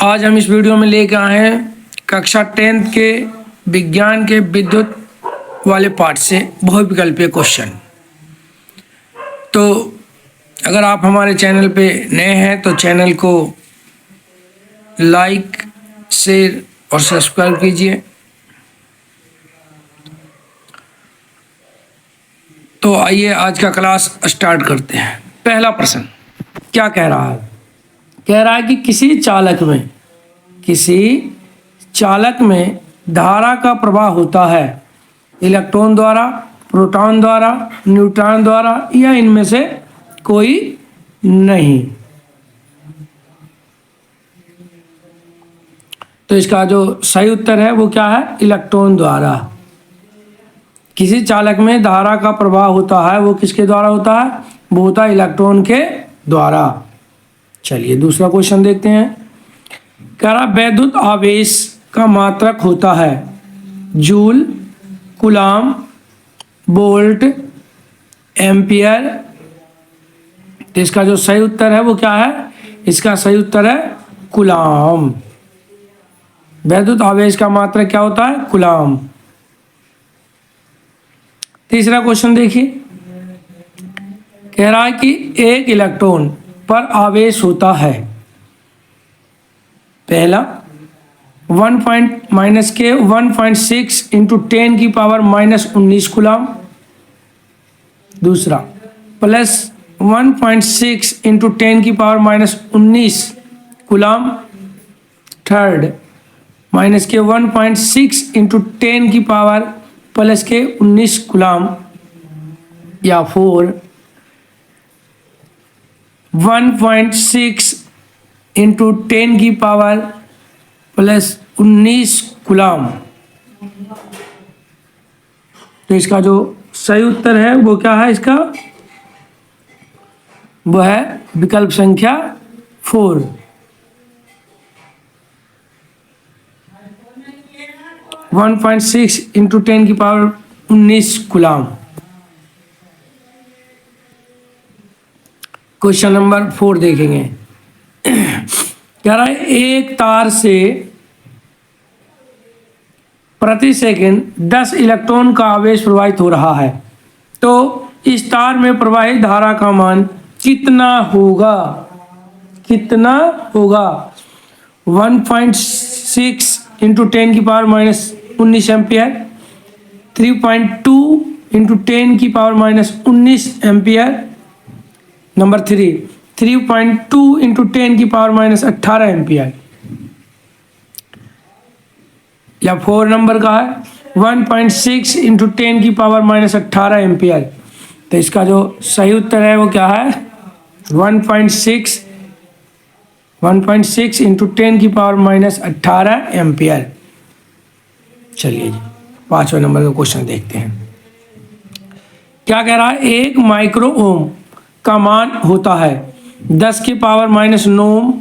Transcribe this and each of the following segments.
आज हम इस वीडियो में लेकर आए हैं कक्षा 10th के विज्ञान के विद्युत वाले पार्ट से बहुविकल्पीय क्वेश्चन। तो अगर आप हमारे चैनल पे नए हैं तो चैनल को लाइक, शेयर और सब्सक्राइब कीजिए। तो आइए आज का क्लास स्टार्ट करते हैं। पहला प्रश्न क्या कह रहा है? कह रहा है कि किसी चालक में धारा का प्रवाह होता है इलेक्ट्रॉन द्वारा, प्रोटॉन द्वारा, न्यूट्रॉन द्वारा या इनमें से कोई नहीं। तो इसका जो सही उत्तर है वो क्या है? इलेक्ट्रॉन द्वारा। किसी चालक में धारा का प्रवाह होता है वो किसके द्वारा होता है? वो होता है इलेक्ट्रॉन के द्वारा। चलिए दूसरा क्वेश्चन देखते हैं। कह रहा वैद्युत आवेश का मात्रक होता है जूल, कूलाम, वोल्ट, एम्पियर। तो इसका जो सही उत्तर है वो क्या है? इसका सही उत्तर है कूलाम। वैद्युत आवेश का मात्रक क्या होता है? कूलाम। तीसरा क्वेश्चन देखिए। कह रहा है कि एक इलेक्ट्रॉन पर आवेश होता है पहला 1.6 इंटू 10 की पावर -19 कूलाम, दूसरा प्लस 1.6 इंटू 10 की पावर -19 कूलाम, थर्ड -1.6 इंटू 10 की पावर +19 कूलाम, या 1.6 इंटू 10 की पावर +19 कूलाम। तो इसका जो सही उत्तर है वो क्या है? इसका वो है विकल्प संख्या 4। वन 1.6 इंटू 10 की पावर 19 कूलाम। क्वेश्चन नंबर 4 देखेंगे। कह रहा है एक तार से प्रति सेकंड 10 इलेक्ट्रॉन का आवेश प्रवाहित हो रहा है, तो इस तार में प्रवाहित धारा का मान कितना होगा? 1.6 इंटू 10 की पावर -19 एम्पियर, 3.2 इंटू 10 की पावर -19 एम्पियर, नंबर 3.2 इंटू 10 की पावर -18 एम्पियर, या 4 नंबर का है 1.6 इंटू 10 की पावर -18 एम्पियर। तो इसका जो सही उत्तर है वो क्या है? 1.6 इंटू 10 की पावर -18 एम्पियर। चलिए जी 5वें नंबर का क्वेश्चन देखते हैं। क्या कह रहा है? एक माइक्रो ओम का मान होता है 10 की पावर -9 ओम,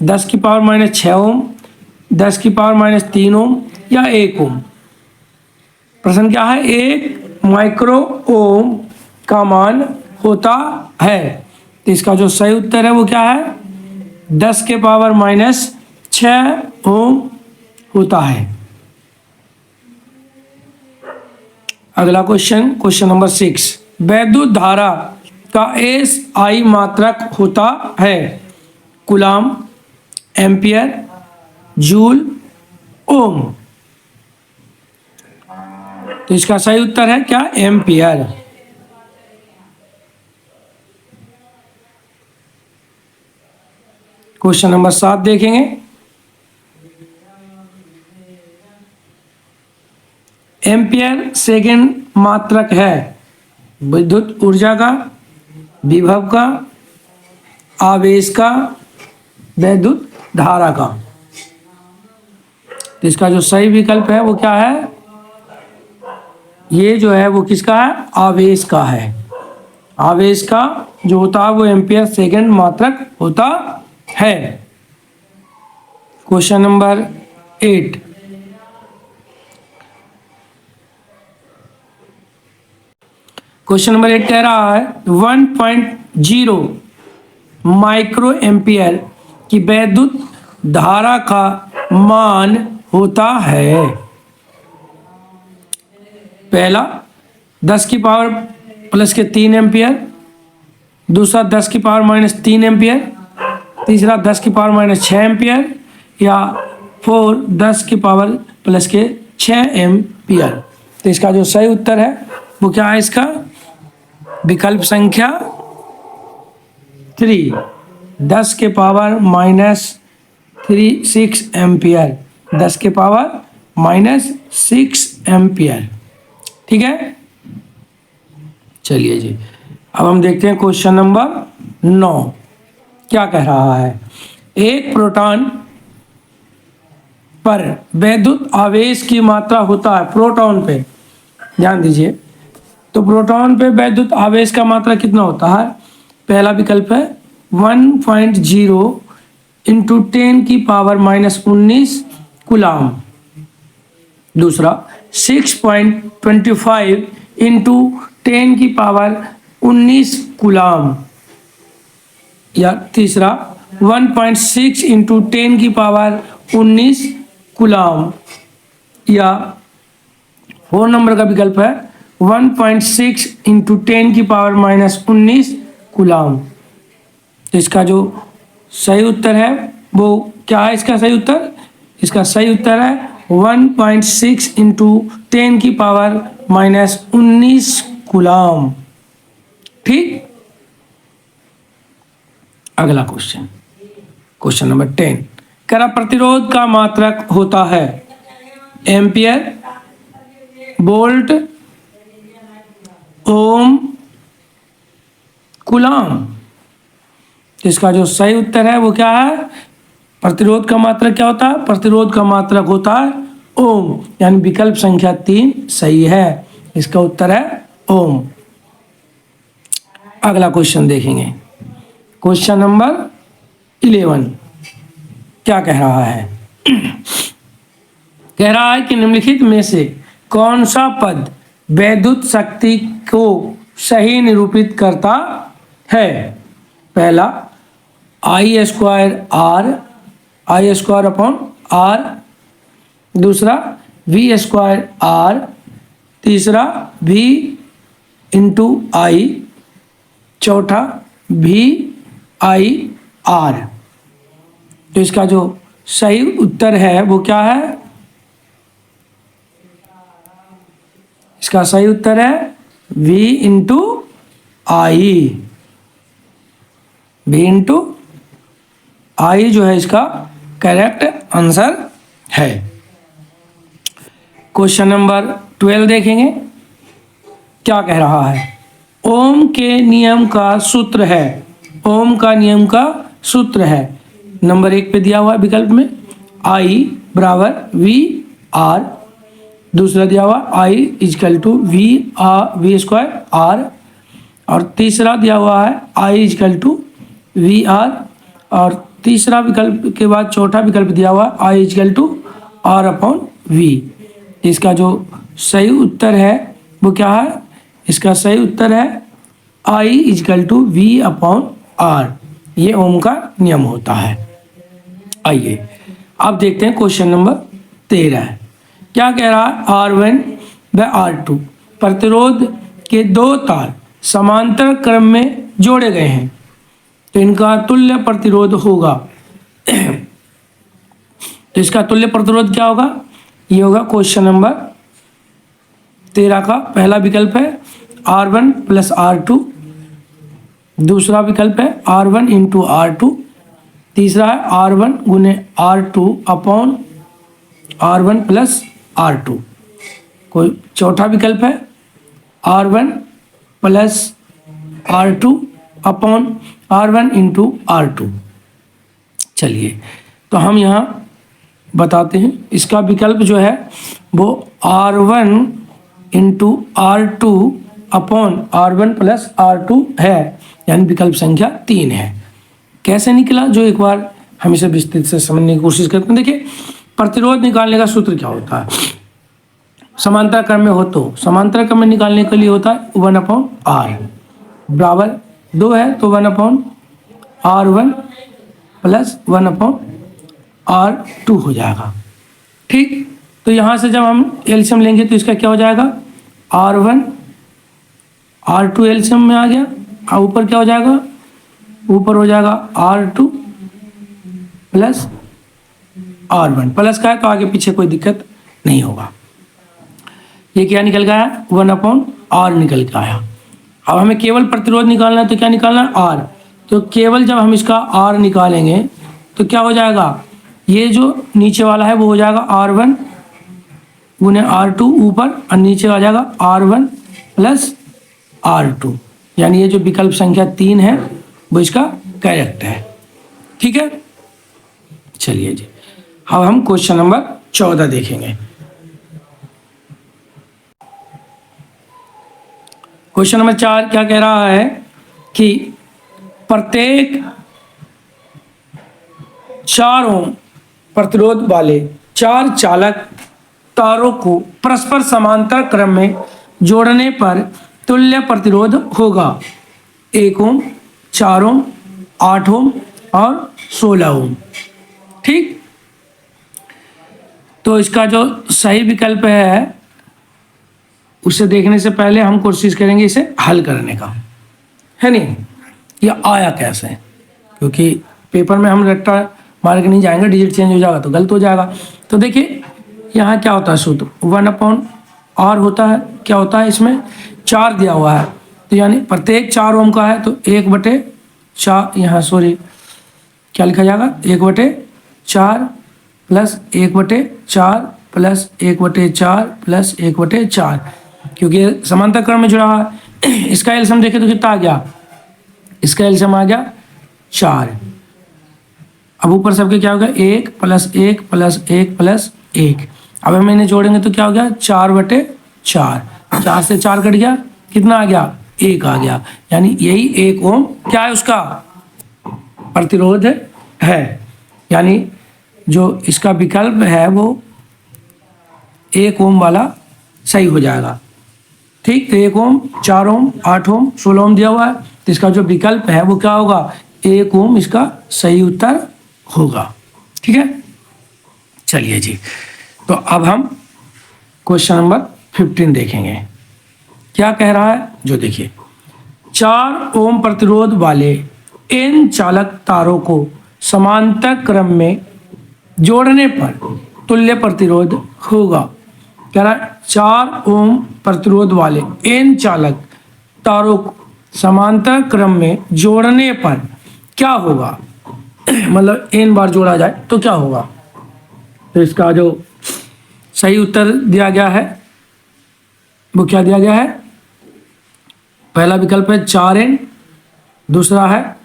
10 की पावर -6 ओम, 10 की पावर -3 ओम या 1 ओम। प्रश्न क्या है? एक माइक्रो ओम का मान होता है। तो इसका जो सही उत्तर है वो क्या है? 10 के पावर -6 ओम होता है। अगला क्वेश्चन नंबर 6। वैद्युत धारा का SI मात्रक होता है कूलाम, एम्पियर, जूल, ओम। तो इसका सही उत्तर है क्या? एम्पियर। क्वेश्चन नंबर 7 देखेंगे। एम्पियर सेकेंड मात्रक है विद्युत ऊर्जा का, विभव का, आवेश का, वैद्युत धारा का। तो इसका जो सही विकल्प है वो क्या है? ये जो है वो किसका है? आवेश का है। आवेश का जो होता है वो एम्पियर सेकेंड मात्रक होता है। Question number 8। क्वेश्चन नंबर 8 कह रहा है 1.0 माइक्रो एम्पियर की वैद्युत धारा का मान होता है? पहला 10 की पावर प्लस के 3 एम्पियर, दूसरा 10 की पावर माइनस 3 एम्पियर, तीसरा 10 की पावर माइनस 6 एम्पियर, या 4 10 की पावर प्लस के 6 एम्पियर। तो इसका जो सही उत्तर है वो क्या है? इसका विकल्प संख्या 3, 10 के पावर माइनस 6 एम्पियर, 10 के पावर माइनस 6 एम्पियर। ठीक है, चलिए जी, अब हम देखते हैं क्वेश्चन नंबर 9 क्या कह रहा है। एक प्रोटॉन पर वैद्युत आवेश की मात्रा होता है, प्रोटॉन पे ध्यान दीजिए, तो प्रोटॉन पे वैद्युत आवेश का मात्रा कितना होता है? पहला विकल्प है 1.0 इंटू 10 की पावर माइनस 19 कूलाम, दूसरा 6.25 इंटू 10 की पावर 19 कूलाम, या तीसरा 1.6 इंटू 10 की पावर 19 कूलाम, या 4 नंबर का विकल्प है 1.6 इंटू 10 की पावर माइनस 19 कूलाम। तो इसका जो सही उत्तर है वो क्या है? इसका सही उत्तर, इसका सही उत्तर है 1.6 इंटू 10 की पावर माइनस 19 कूलाम। ठीक, अगला क्वेश्चन, क्वेश्चन नंबर 10 कह रहा प्रतिरोध का मात्रक होता है एम्पियर, वोल्ट, ओम, कूलाम। इसका जो सही उत्तर है वो क्या है? प्रतिरोध का मात्रक क्या होता है? प्रतिरोध का मात्रक होता है ओम, यानी विकल्प संख्या 3 सही है, इसका उत्तर है ओम। अगला क्वेश्चन देखेंगे, क्वेश्चन नंबर 11 क्या कह रहा है। कह रहा है कि निम्नलिखित में से कौन सा पद वैद्युत शक्ति को सही निरूपित करता है? पहला आई स्क्वायर अपॉन आर, दूसरा वी स्क्वायर आर, तीसरा वी इंटू आई, चौथा वी आई आर। तो इसका जो सही उत्तर है वो क्या है? इसका सही उत्तर है V इंटू आई, V इंटू आई जो है इसका करेक्ट आंसर है। क्वेश्चन नंबर 12 देखेंगे, क्या कह रहा है। ओम के नियम का सूत्र है, ओम का नियम का सूत्र है, नंबर 1 पे दिया हुआ विकल्प में आई बराबर वी आर, दूसरा दिया हुआ I equal to V square R, और तीसरा दिया हुआ है I equal to V R, और तीसरा विकल्प के बाद चौथा विकल्प दिया हुआ I equal to R upon V. इसका जो सही उत्तर है वो क्या है? इसका सही उत्तर है I equal to V upon R, ये ओम का नियम होता है। आइए अब देखते हैं क्वेश्चन नंबर 13 क्या कह रहा है। R1 व R2 प्रतिरोध के दो तार समांतर क्रम में जोड़े गए हैं, तो इनका तुल्य प्रतिरोध होगा। तो इसका तुल्य प्रतिरोध क्या होगा? ये होगा क्वेश्चन नंबर 13 का पहला विकल्प है R1 प्लस R2, दूसरा विकल्प है R1 इंटू R2, तीसरा है R1 गुने R2 upon R1 plus R2, कोई चौथा विकल्प है R1 plus R2 upon R1 into R2। चलिए तो हम यहाँ बताते हैं, इसका विकल्प जो है वो R1 into R2 upon R1 plus R2 है, यानी विकल्प संख्या 3 है। कैसे निकला जो एक बार हम इसे विस्तृत से समझने की कोशिश करते हैं। देखिए प्रतिरोध निकालने का सूत्र क्या होता है, समांतर क्रम में हो तो समांतर क्रम में निकालने के लिए होता है 1 अपॉन आर, बराबर 2 है तो 1 upon R1 plus 1 upon R2 हो जाएगा। ठीक, तो यहाँ से जब हम एलसीएम लेंगे तो इसका क्या हो जाएगा, R1 R2 एलसीएम में आ गया, और ऊपर क्या हो जाएगा, ऊपर हो जाएगा R2 प्लस R1, प्लस का है तो आगे पीछे कोई दिक्कत नहीं होगा। ये क्या निकल गया, 1/R निकल के आया। अब हमें केवल प्रतिरोध निकालना है, तो क्या निकालना है, R। तो केवल जब हम इसका R निकालेंगे तो क्या हो जाएगा, ये जो नीचे वाला है वो हो जाएगा R1 गुने R2 ऊपर, और नीचे आ जाएगा R1 प्लस R2, यानी ये जो विकल्प संख्या 3 है वो इसका करेक्ट है। ठीक है, चलिए जी, अब हम क्वेश्चन नंबर 14 देखेंगे। क्वेश्चन नंबर 4 क्या कह रहा है कि प्रत्येक 4 ओम प्रतिरोध वाले 4 चालक तारों को परस्पर समांतर क्रम में जोड़ने पर तुल्य प्रतिरोध होगा। 1 ओम, 4 ओम, 8 ओम और 16 ओम। ठीक, तो इसका जो सही विकल्प है उसे देखने से पहले हम कोशिश करेंगे इसे हल करने का, है नहीं, ये आया कैसे, क्योंकि पेपर में हम रट्टा मार के नहीं जाएंगे, डिजिट चेंज हो जाएगा तो गलत हो जाएगा। तो देखिए यहाँ क्या होता है, सूत्र 1/R होता है, क्या होता है इसमें 4 दिया हुआ है, तो यानी प्रत्येक 4 ओम का है तो 1/4, यहाँ सॉरी क्या लिखा जाएगा, 1/4 प्लस 1/4 प्लस 1/4 प्लस 1/4, क्योंकि समांतर क्रम में जुड़ा हुआ है। इसका एलसीएम देखें तो कितना आ गया, इसका एलसीएम आ गया 4। अब ऊपर सबके क्या हो गया, 1 प्लस 1 प्लस 1 प्लस 1। अब हम इन्हें जोड़ेंगे तो क्या हो गया, 4/4, 4 से 4 कट गया, कितना आ गया, 1 आ गया, यानी यही 1 ओम क्या है, उसका प्रतिरोध है, यानी जो इसका विकल्प है वो 1 ओम वाला सही हो जाएगा। ठीक, तो 1 ओम, 4 ओम, 8 ओम, 16 ओम दिया हुआ है, तो इसका जो विकल्प है वो क्या होगा, 1 ओम इसका सही उत्तर होगा। ठीक है, चलिए जी, तो अब हम क्वेश्चन नंबर 15 देखेंगे। क्या कह रहा है, जो देखिए 4 ओम प्रतिरोध वाले n चालक तारों को समांतर क्रम में जोड़ने पर तुल्य प्रतिरोध होगा। कह रहा है 4 ओम प्रतिरोध वाले n चालक तारों को समांतर क्रम में जोड़ने पर क्या होगा, मतलब n बार जोड़ा जाए तो क्या होगा। तो इसका जो सही उत्तर दिया गया है वो क्या दिया गया है, पहला विकल्प है 4n, दूसरा है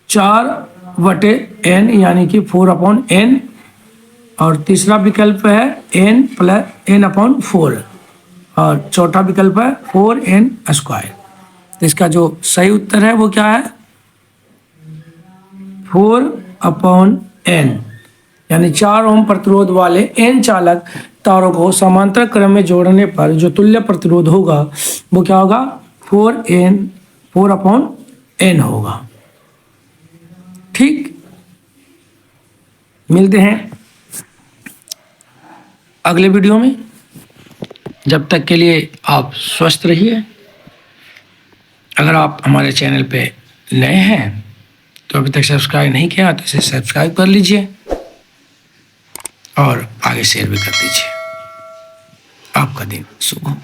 4/n यानी कि 4/n, और तीसरा विकल्प है n प्लस n/4, और चौथा विकल्प है 4n²। तो इसका जो सही उत्तर है वो क्या है, 4/n, यानी 4 ओम प्रतिरोध वाले n चालक तारों को समांतर क्रम में जोड़ने पर जो तुल्य प्रतिरोध होगा वो क्या होगा, 4/n होगा। ठीक, मिलते हैं अगले वीडियो में, जब तक के लिए आप स्वस्थ रहिए। अगर आप हमारे चैनल पे नए हैं तो अभी तक सब्सक्राइब नहीं किया तो इसे सब्सक्राइब कर लीजिए और आगे शेयर भी कर दीजिए। आपका दिन शुभ हो।